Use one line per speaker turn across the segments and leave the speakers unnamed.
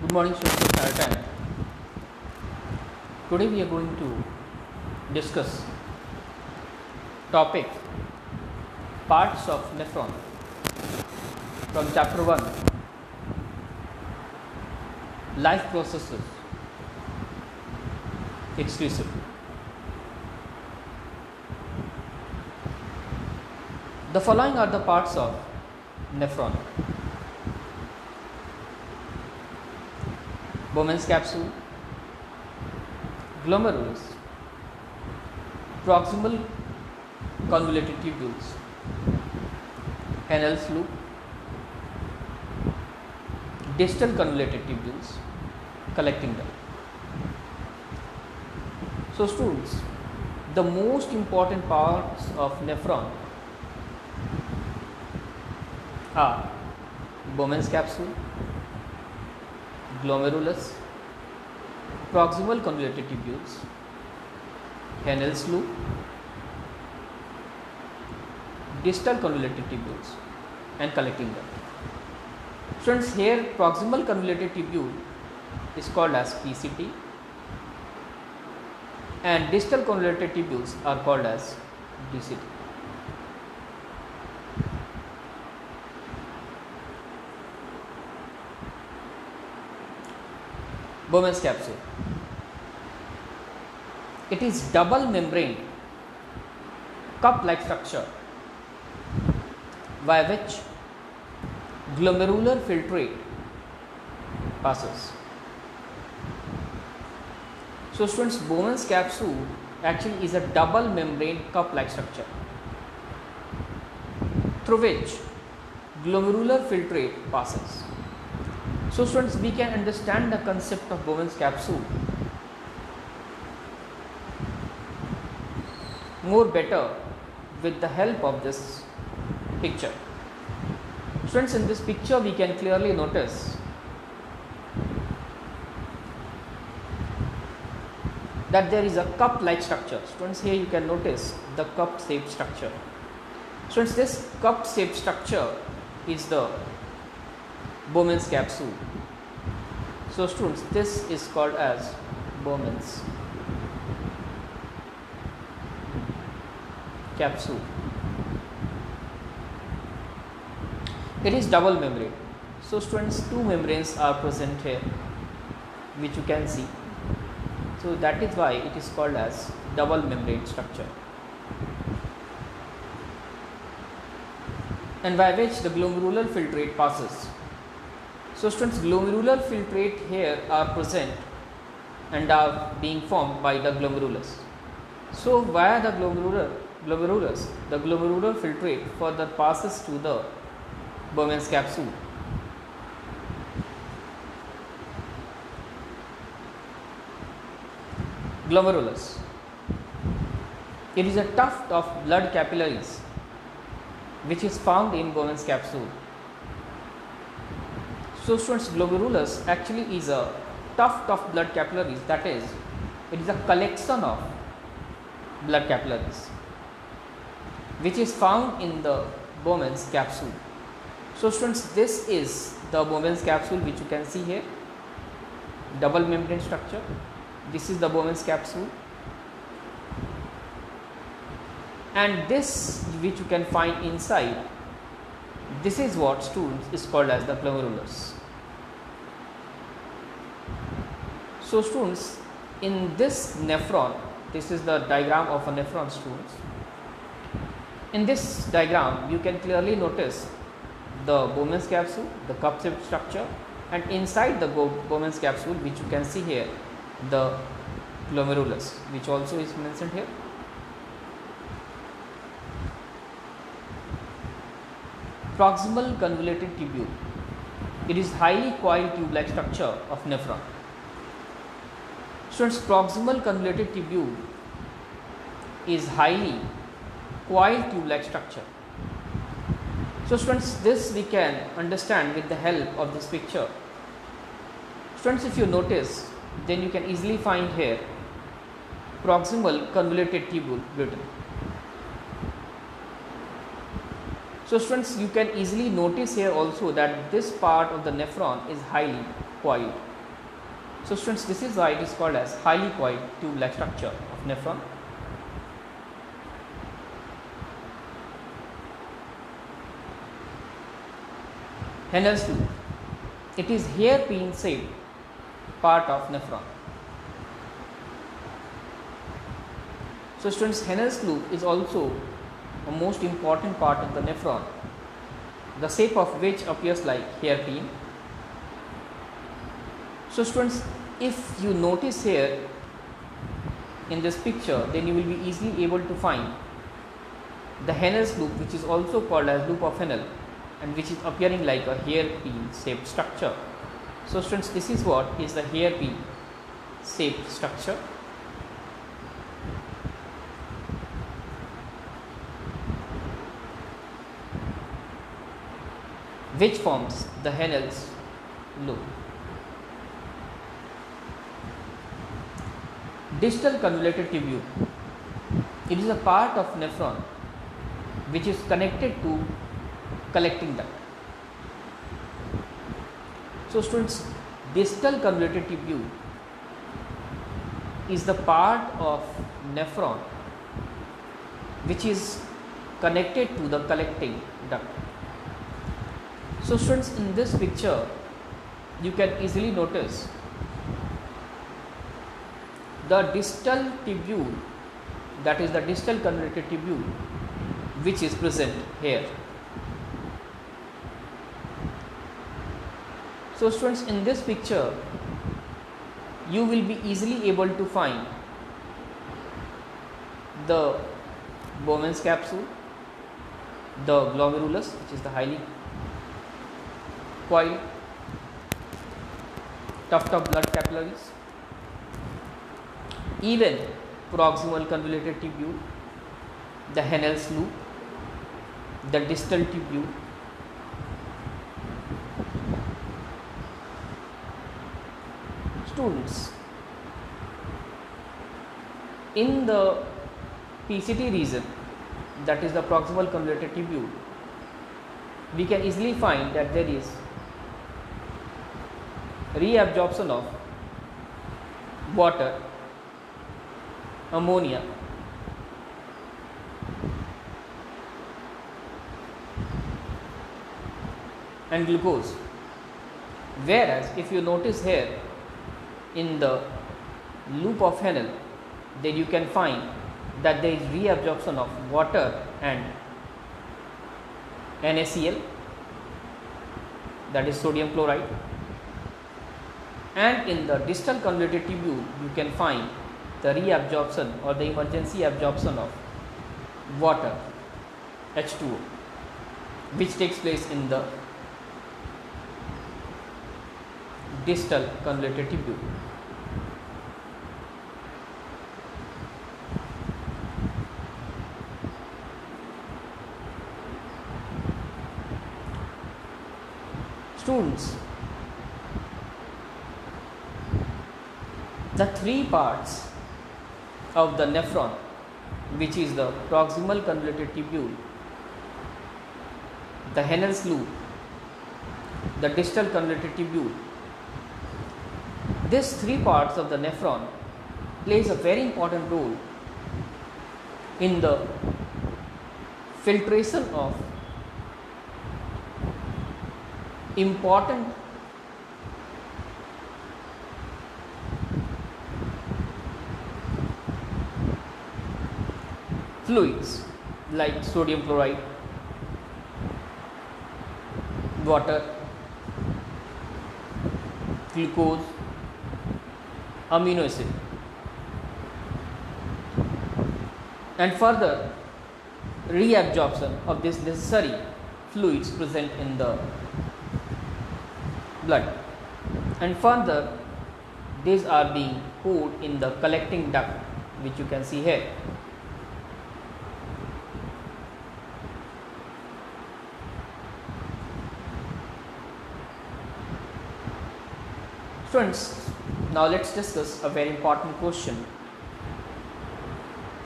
Good morning, students of Higher Time. Today we are going to discuss topic parts of nephron from chapter 1, life processes exclusive. The following are the parts of nephron: Bowman's capsule, glomerulus, proximal convoluted tubules, Henle's loop, distal convoluted tubules, collecting duct. So students, the most important parts of nephron are Bowman's capsule, glomerulus, proximal convoluted tubules, Henle's loop, distal convoluted tubules, and collecting duct. Students, here proximal convoluted tubule is called as PCT and distal convoluted tubules are called as DCT. Bowman's capsule. It is double membrane cup like structure by which glomerular filtrate passes. So students, Bowman's capsule actually is a double membrane cup like structure through which glomerular filtrate passes. So students, we can understand the concept of Bowman's capsule more better with the help of this picture. Students, in this picture we can clearly notice that there is a cup like structure. Students, here you can notice the cup shaped structure. Students, this cup shaped structure is the Bowman's capsule. So students, this is called as Bowman's capsule. It is double membrane. So students, two membranes are present here which you can see. So that is why it is called as double membrane structure, and by which the glomerular filtrate passes. So students, glomerular filtrate here are present and are being formed by the glomerulus. So via the glomerulus, the glomerular filtrate further passes to the Bowman's capsule. Glomerulus. It is a tuft of blood capillaries which is found in Bowman's capsule. So students, glomerulus actually is a tuft of blood capillaries, that is, it is a collection of blood capillaries which is found in the Bowman's capsule. So students, this is the Bowman's capsule which you can see here, double membrane structure. This is the Bowman's capsule, and this which you can find inside, this is what students is called as the glomerulus. So students, in this nephron, this is the diagram of a nephron, students. In this diagram you can clearly notice the Bowman's capsule, the cup shaped structure, and inside the Bowman's capsule which you can see here, the glomerulus which also is mentioned here. Proximal convoluted tubule. It is highly coiled tube like structure of nephron. Students, proximal convoluted tubule is highly coiled tube like structure. So students, this we can understand with the help of this picture. Students, if you notice, then you can easily find here proximal convoluted tubule written. So students, you can easily notice here also that this part of the nephron is highly coiled. So students, this is why it is called as highly coiled tube-like structure of nephron. Henel's loop. It is hairpin shaped part of nephron. So students, Henel's loop is also a most important part of the nephron, the shape of which appears like hairpin. So students, if you notice here in this picture, then you will be easily able to find the Henel's loop, which is also called as loop of Henel, and which is appearing like a hairpin shaped structure. So students, this is what is the hairpin shaped structure. Which forms the Henel's loop. Distal convoluted tubule. It is a part of nephron which is connected to collecting duct. So students, distal convoluted tubule is the part of nephron which is connected to the collecting duct. So students, in this picture you can easily notice the distal tubule, that is the distal convoluted tubule, which is present here. So students, in this picture you will be easily able to find the Bowman's capsule, the glomerulus, which is the highly coiled tuft of blood capillaries, even proximal convoluted tubule, the Henel's loop, the distal tubule, students. In the PCT region, that is the proximal convoluted tubule, we can easily find that there is reabsorption of water, ammonia, and glucose. Whereas if you notice here in the loop of Henel, then you can find that there is reabsorption of water and NaCl, that is sodium chloride, and in the distal convoluted tubule you can find the reabsorption or the emergency absorption of water, H2O, which takes place in the distal convoluted tubule. Students, the three parts of the nephron, which is the proximal convoluted tubule, the Henel's loop, the distal convoluted tubule, these three parts of the nephron plays a very important role in the filtration of important fluids like sodium chloride, water, glucose, amino acid, and further reabsorption of these necessary fluids present in the blood, and further these are being poured in the collecting duct, which you can see here. Friends, now let's discuss a very important question.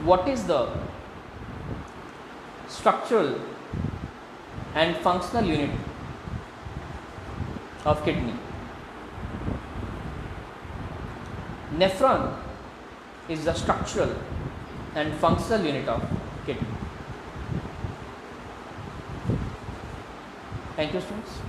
What is the structural and functional unit of kidney? Nephron is the structural and functional unit of kidney. Thank you, students.